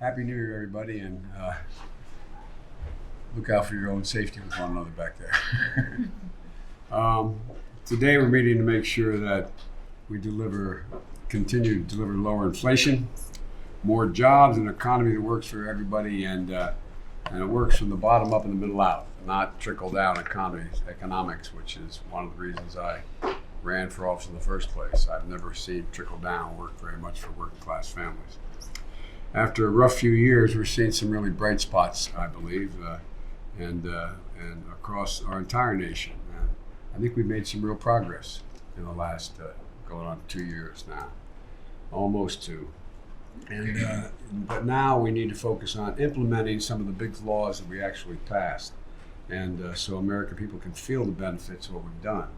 Happy New Year, everybody, and look out for your own safety with one another back there. Today, we're meeting to make sure that we continue to deliver lower inflation, more jobs, an economy that works for everybody, and it works from the bottom up and the middle out, not trickle down economics, which is one of the reasons I ran for office in the first place. I've never seen trickle down work very much for working class families. After a rough few years, we're seeing some really bright spots, I believe, and across our entire nation. And I think we've made some real progress in the last going on 2 years now, almost two. But now we need to focus on implementing some of the big laws that we actually passed, and so American people can feel the benefits of what we've done.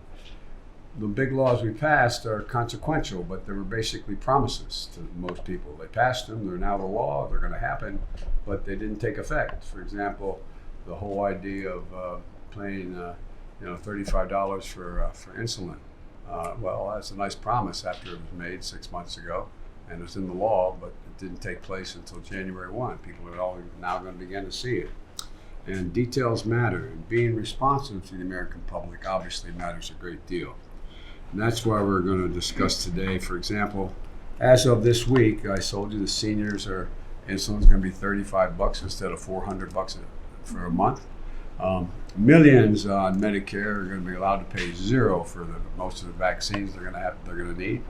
The big laws we passed are consequential, but they were basically promises to most people. They passed them, they're now the law, they're going to happen, but they didn't take effect. For example, the whole idea of paying $35 for insulin. Well, that's a nice promise after it was made 6 months ago, and it was in the law, but it didn't take place until January 1. People are all now going to begin to see it. And details matter, and being responsive to the American public obviously matters a great deal. And that's why we're going to discuss today. For example, as of this week, I told you the seniors insulin's going to be $35 instead of $400 for a month. Millions on Medicare are going to be allowed to pay zero for most of the vaccines they're going to need.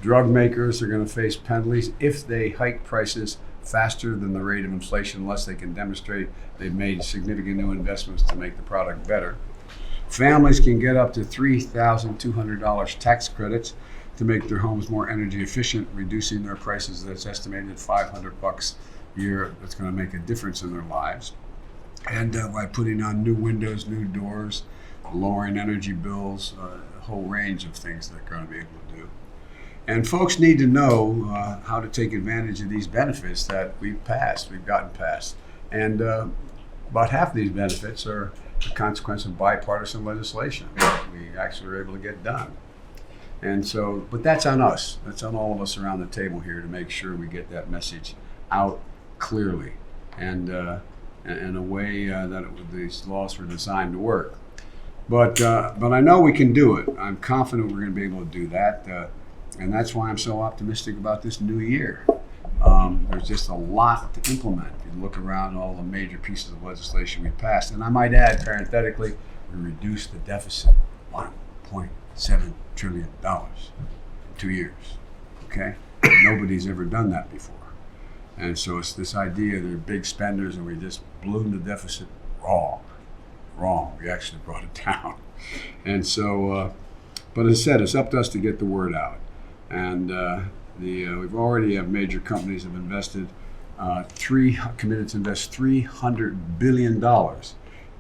Drug makers are going to face penalties if they hike prices faster than the rate of inflation, unless they can demonstrate they've made significant new investments to make the product better. Families can get up to $3,200 tax credits to make their homes more energy efficient, reducing their prices. That's estimated at $500 a year. That's going to make a difference in their lives. And by putting on new windows, new doors, lowering energy bills, a whole range of things that they're going to be able to do. And folks need to know how to take advantage of these benefits that we've gotten past. And about half of these benefits are the consequence of bipartisan legislation that we actually were able to get done. And so, but that's on us. That's on all of us around the table here to make sure we get that message out clearly and in a way that these laws were designed to work. But I know we can do it. I'm confident we're going to be able to do that. And that's why I'm so optimistic about this new year. There's just a lot to implement. If you look around all the major pieces of legislation we passed, and I might add, parenthetically, we reduced the deficit $1.7 trillion in 2 years. Okay? Nobody's ever done that before. And so it's this idea they're big spenders and we just ballooned the deficit. Wrong. We actually brought it down. And so, but as I said, it's up to us to get the word out. And we've already have major companies have invested, committed to invest $300 billion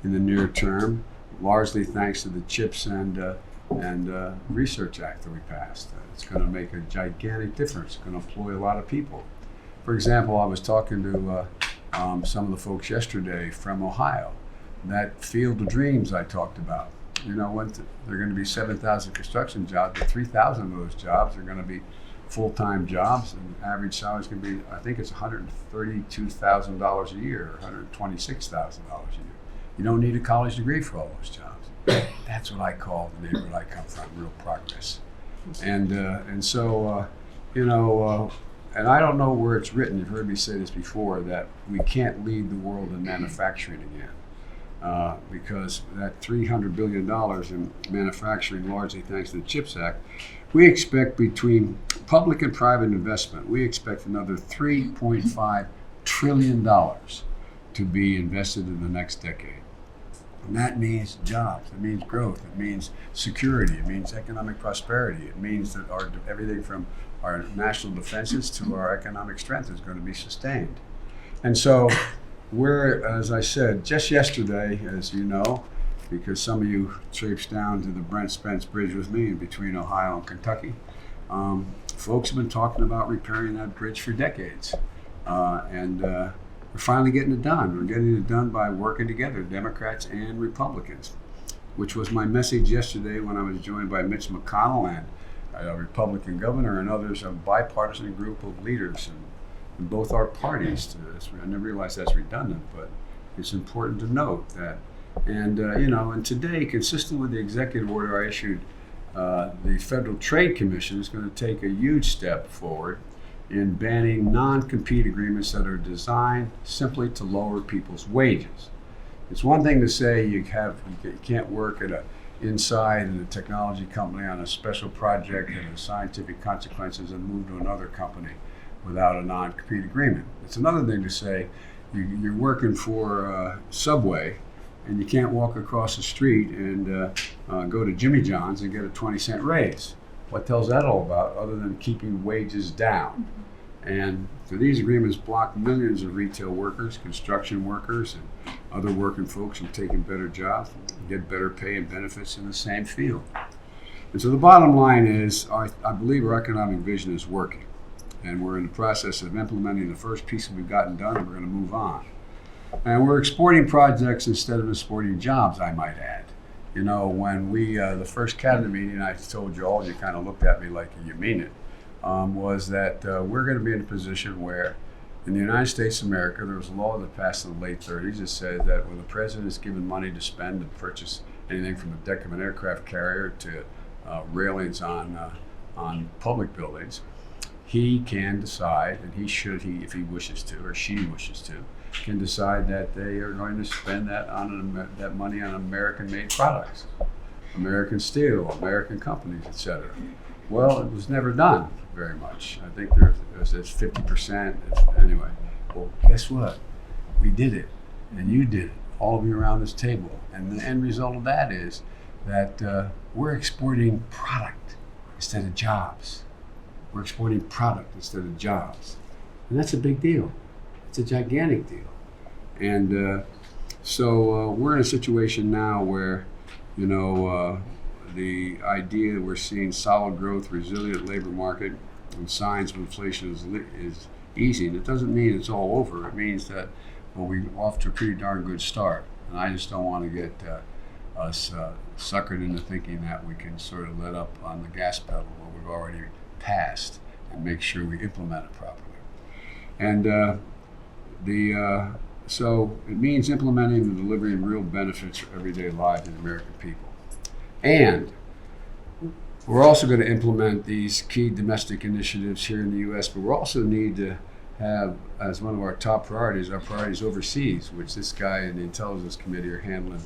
in the near term, largely thanks to the CHIPS and Research Act that we passed. It's going to make a gigantic difference. It's going to employ a lot of people. For example, I was talking to some of the folks yesterday from Ohio. That Field of Dreams I talked about. There are going to be 7,000 construction jobs, but 3,000 of those jobs are going to be full-time jobs, and average salary is going to be, I think it's $132,000 a year, or $126,000 a year. You don't need a college degree for all those jobs. That's what I call the neighborhood I come from, real progress. And so, and I don't know where it's written, you've heard me say this before, that we can't lead the world in manufacturing again. Because that $300 billion in manufacturing, largely thanks to the CHIPS Act, we expect between public and private investment, we expect another $3.5 trillion to be invested in the next decade. And that means jobs, it means growth, it means security, it means economic prosperity, it means that everything from our national defenses to our economic strength is going to be sustained. And so we're, as I said, just yesterday, as you know, because some of you traipsed down to the Brent Spence Bridge with me in between Ohio and Kentucky, folks have been talking about repairing that bridge for decades. And we're finally getting it done. We're getting it done by working together, Democrats and Republicans, which was my message yesterday when I was joined by Mitch McConnell and a Republican governor and others, a bipartisan group of leaders in both our parties to this. I never realized that's redundant, but it's important to note that. And and today, consistent with the executive order I issued, the Federal Trade Commission is going to take a huge step forward in banning non-compete agreements that are designed simply to lower people's wages. It's one thing to say you can't work inside in a technology company on a special project that has scientific consequences and move to another company without a non-compete agreement. It's another thing to say you're working for Subway and you can't walk across the street and go to Jimmy John's and get a 20-cent raise. What tells that all about other than keeping wages down? And so these agreements block millions of retail workers, construction workers, and other working folks from taking better jobs and get better pay and benefits in the same field. And so the bottom line is, I believe our economic vision is working. And we're in the process of implementing the first piece we've gotten done, and we're going to move on. And we're exporting projects instead of exporting jobs, I might add. You know, when we, the first cabinet meeting, I told you all, you kind of looked at me like you mean it, was that we're going to be in a position where in the United States of America, there was a law that passed in the late 30s that said that when the president is given money to spend to purchase anything from the deck of an aircraft carrier to railings on public buildings, he can decide, and he should, if he wishes to, or she wishes to, can decide that they are going to spend that money on American-made products, American steel, American companies, etc. Well, it was never done very much. I think there's 50%. Anyway, well, guess what? We did it, and you did it, all of you around this table. And the end result of that is that we're exporting product instead of jobs. We're exporting product instead of jobs. And that's a big deal. It's a gigantic deal. And so we're in a situation now where, the idea we're seeing solid growth, resilient labor market, and signs of inflation is easing. It doesn't mean it's all over. It means that, we're off to a pretty darn good start. And I just don't want to get us suckered into thinking that we can sort of let up on the gas pedal what we've already passed and make sure we implement it properly. And so it means implementing and delivering real benefits for everyday lives of the American people. And we're also going to implement these key domestic initiatives here in the U.S., but we also need to have, as one of our top priorities, our priorities overseas, which this guy and the Intelligence Committee are handling,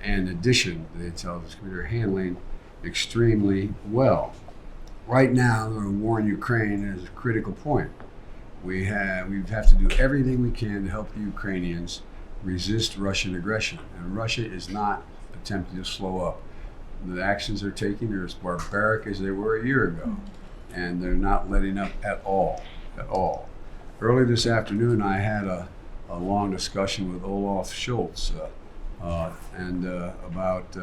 and in addition, the Intelligence Committee are handling extremely well. Right now, the war in Ukraine is a critical point. We have to do everything we can to help the Ukrainians resist Russian aggression. And Russia is not attempting to slow up. The actions they're taking are as barbaric as they were a year ago. And they're not letting up at all. Early this afternoon, I had a long discussion with Olaf Scholz about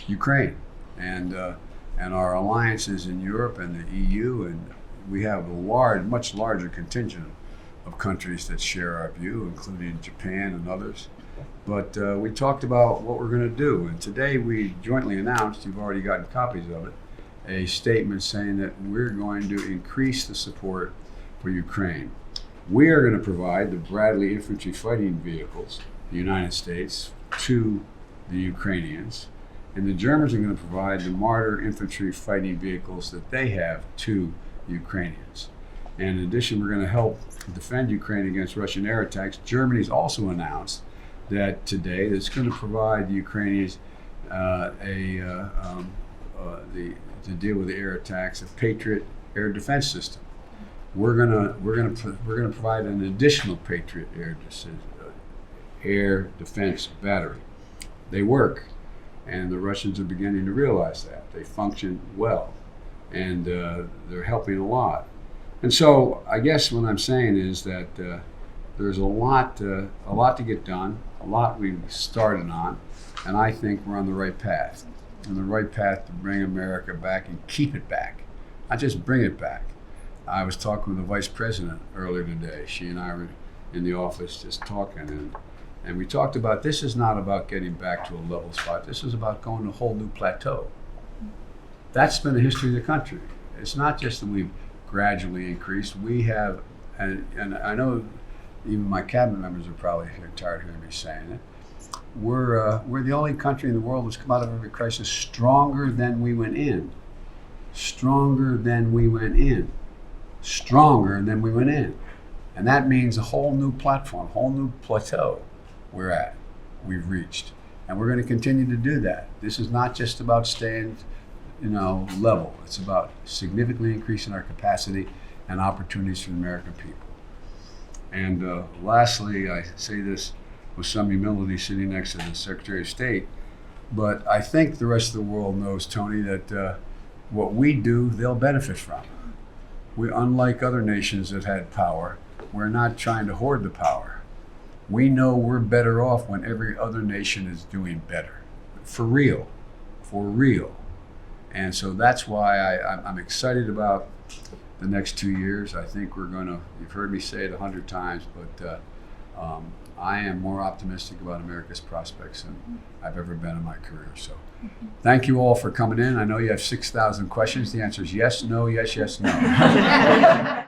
Ukraine and our alliances in Europe and the EU, and we have a much larger contingent of countries that share our view, including Japan and others. But we talked about what we're going to do, and today we jointly announced, you've already gotten copies of it, a statement saying that we're going to increase the support for Ukraine. We are going to provide the Bradley infantry fighting vehicles, the United States, to the Ukrainians, and the Germans are going to provide the Marder infantry fighting vehicles that they have to the Ukrainians. And in addition, we're going to help defend Ukraine against Russian air attacks. Germany's also announced that today it's going to provide the Ukrainians to deal with the air attacks, a Patriot air defense system. We're going to provide an additional Patriot air defense battery. They work, and the Russians are beginning to realize that. They function well, and they're helping a lot. And so I guess what I'm saying is that there's a lot to get done, a lot we've started on, and I think we're on the right path. On the right path to bring America back and keep it back, not just bring it back. I was talking with the vice president earlier today. She and I were in the office just talking, and we talked about this is not about getting back to a level spot. This is about going to a whole new plateau. That's been the history of the country. It's not just that we've gradually increased. We have and I know even my cabinet members are probably tired of hearing me saying it. We're the only country in the world that's come out of every crisis stronger than we went in. Stronger than we went in. Stronger than we went in. And that means a whole new platform, whole new plateau we've reached. And we're going to continue to do that. This is not just about staying, level. It's about significantly increasing our capacity and opportunities for the American people. And lastly, I say this with some humility sitting next to the Secretary of State, but I think the rest of the world knows, Tony, that what we do, they'll benefit from. Unlike other nations that had power, we're not trying to hoard the power. We know we're better off when every other nation is doing better. For real. And so that's why I'm excited about the next 2 years. I think you've heard me say it 100 times, but I am more optimistic about America's prospects than I've ever been in my career. So thank you all for coming in. I know you have 6,000 questions. The answer is yes, no, yes, yes, no.